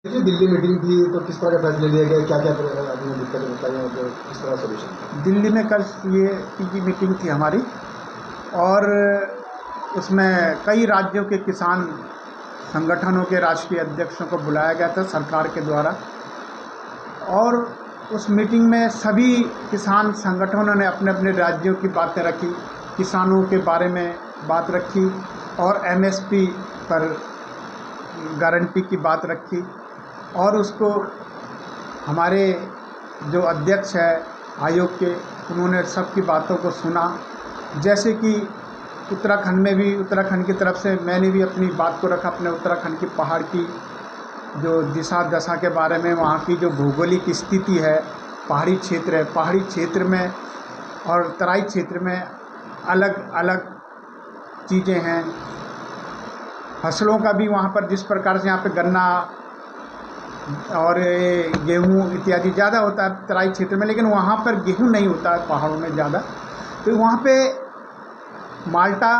देखिए, दिल्ली मीटिंग थी तो किस तरह का फैसले लिए गए, क्या-क्या आपने दिक्कतें बताई और जो किस तरह सॉल्यूशन था? दिल्ली में कल ये की मीटिंग थी हमारी, और उसमें कई राज्यों के किसान संगठनों के राष्ट्रीय अध्यक्षों को बुलाया गया था सरकार के द्वारा। और उस मीटिंग में सभी किसान संगठनों ने अपने अपने राज्यों की बातें रखी, किसानों के बारे में बात रखी और एमएसपी पर गारंटी की बात रखी। और उसको हमारे जो अध्यक्ष है आयोग के, उन्होंने सबकी बातों को सुना। जैसे कि उत्तराखंड में भी, उत्तराखंड की तरफ से मैंने भी अपनी बात को रखा, अपने उत्तराखंड की पहाड़ की जो दिशा दशा के बारे में, वहाँ की जो भौगोलिक स्थिति है, पहाड़ी क्षेत्र है, पहाड़ी क्षेत्र में और तराई क्षेत्र में अलग अलग चीज़ें हैं। फसलों का भी वहाँ पर जिस प्रकार से यहाँ पे गन्ना और गेहूँ इत्यादि ज़्यादा होता है तराई क्षेत्र में, लेकिन वहाँ पर गेहूँ नहीं होता है पहाड़ों में ज़्यादा। तो वहाँ पे माल्टा,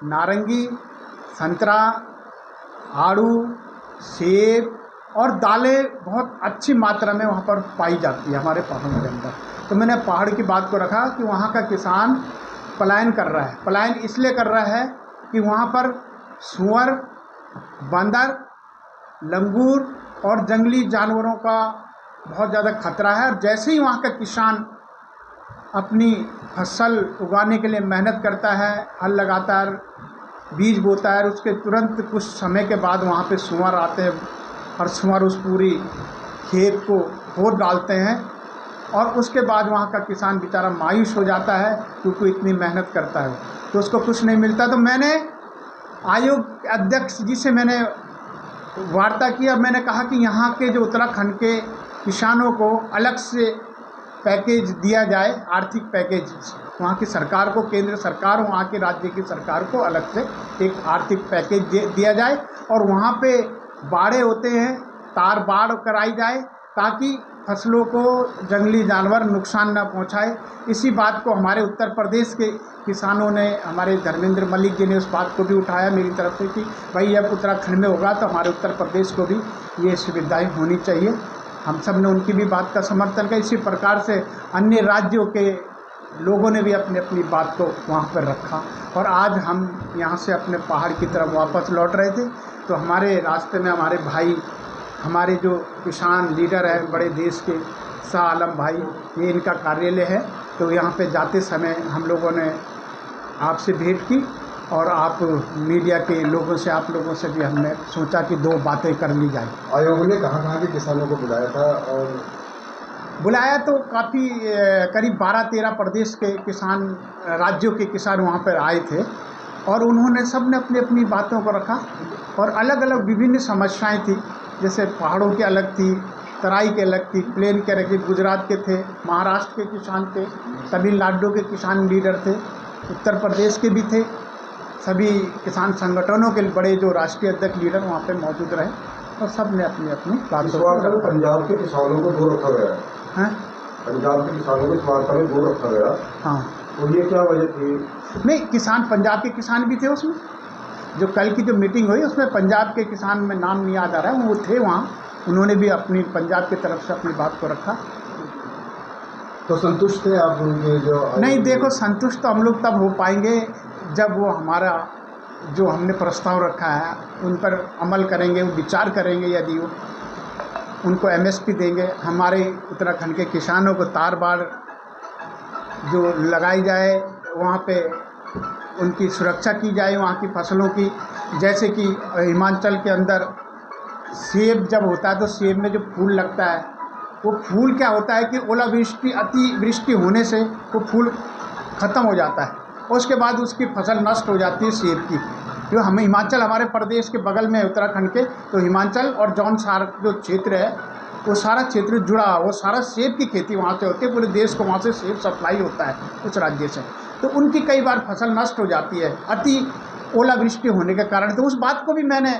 नारंगी, संतरा, आड़ू, सेब और दालें बहुत अच्छी मात्रा में वहाँ पर पाई जाती है हमारे पहाड़ों के अंदर। तो मैंने पहाड़ की बात को रखा कि वहाँ का किसान पलायन कर रहा है। पलायन इसलिए कर रहा है कि वहाँ पर सूअर, बंदर, लंगूर और जंगली जानवरों का बहुत ज़्यादा खतरा है। और जैसे ही वहाँ का किसान अपनी फसल उगाने के लिए मेहनत करता है, हल लगाता है, बीज बोता है, उसके तुरंत कुछ समय के बाद वहाँ पे सूअर आते हैं और सूअर उस पूरी खेत को खोद डालते हैं। और उसके बाद वहाँ का किसान बेचारा मायूस हो जाता है, क्योंकि इतनी मेहनत करता है तो उसको कुछ नहीं मिलता। तो मैंने आयोग अध्यक्ष जी से मैंने वार्ता की और मैंने कहा कि यहाँ के जो उत्तराखंड के किसानों को अलग से पैकेज दिया जाए, आर्थिक पैकेज वहाँ की सरकार को, केंद्र सरकार वहाँ के राज्य की सरकार को अलग से एक आर्थिक पैकेज दिया जाए। और वहाँ पे बाड़े होते हैं, तार बाड़ कराई जाए ताकि फसलों को जंगली जानवर नुकसान न पहुँचाए। इसी बात को हमारे उत्तर प्रदेश के किसानों ने, हमारे धर्मेंद्र मलिक जी ने उस बात को भी उठाया मेरी तरफ से कि भाई अब उत्तराखंड में होगा तो हमारे उत्तर प्रदेश को भी ये सुविधाएँ होनी चाहिए। हम सब ने उनकी भी बात का समर्थन किया। इसी प्रकार से अन्य राज्यों के लोगों ने भी अपनी अपनी बात को वहाँ पर रखा। और आज हम यहाँ से अपने पहाड़ की तरफ वापस लौट रहे थे तो हमारे रास्ते में हमारे भाई, हमारे जो किसान लीडर हैं बड़े देश के, शाह आलम भाई, ये इनका कार्यालय है। तो यहाँ पे जाते समय हम लोगों ने आपसे भेंट की और आप मीडिया के लोगों से, आप लोगों से भी हमने सोचा कि दो बातें कर ली जाए। आयोग ने कहाँ-कहाँ के किसानों को बुलाया था? और बुलाया तो काफ़ी करीब 12-13 प्रदेश के किसान, राज्यों के किसान वहाँ पर आए थे और उन्होंने सब ने अपनी अपनी बातों को रखा। और अलग अलग विभिन्न समस्याएं थी, जैसे पहाड़ों की अलग थी, तराई के अलग थी, प्लेन के अलग थी, गुजरात के थे, महाराष्ट्र के किसान थे, तमिलनाडु के किसान लीडर थे, उत्तर प्रदेश के भी थे। सभी किसान संगठनों के बड़े जो राष्ट्रीय अध्यक्ष लीडर वहाँ पे मौजूद रहे और सब ने अपनी अपनी इस बातों को वार्ता में रखा। पंजाब के किसानों को दो रखा गया है। हैं? पंजाब के किसानों को इस वार्ता में दो रखा गया, हाँ, तो ये क्या वजह थी? नहीं, किसान पंजाब के किसान भी थे उसमें। जो कल की जो मीटिंग हुई उसमें पंजाब के किसान में नाम नहीं याद आ रहा है, वो थे वहाँ, उन्होंने भी अपनी पंजाब की तरफ से अपनी बात को रखा। तो संतुष्ट थे आप उनके जो? नहीं, देखो, संतुष्ट तो हम लोग तब हो पाएंगे जब वो हमारा जो हमने प्रस्ताव रखा है उन पर अमल करेंगे, वो विचार करेंगे। यदि वो उनको एमएसपी देंगे, हमारे उत्तराखंड के किसानों को तार बाड़ जो लगाई जाए, वहाँ पे उनकी सुरक्षा की जाए, वहाँ की फसलों की। जैसे कि हिमाचल के अंदर सेब जब होता है तो सेब में जो फूल लगता है, वो फूल क्या होता है कि ओलावृष्टि, अतिवृष्टि होने से वो फूल ख़त्म हो जाता है और उसके बाद उसकी फसल नष्ट हो जाती है सेब की। जो हम हिमाचल, हमारे प्रदेश के बगल में है उत्तराखंड के, तो हिमाचल और जौनसार जो क्षेत्र है वो सारा क्षेत्र जुड़ा, वो सारा सेब की खेती वहाँ से होती है, पूरे देश को वहाँ से सेब सप्लाई होता है उस राज्य से। तो उनकी कई बार फसल नष्ट हो जाती है अति ओलावृष्टि होने के कारण। तो उस बात को भी मैंने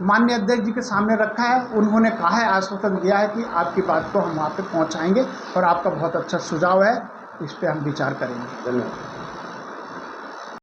माननीय अध्यक्ष जी के सामने रखा है। उन्होंने कहा है, आश्वासन दिया है कि आपकी बात को हम वहाँ पे पहुँचाएंगे और आपका बहुत अच्छा सुझाव है, इस पर हम विचार करेंगे। धन्यवाद।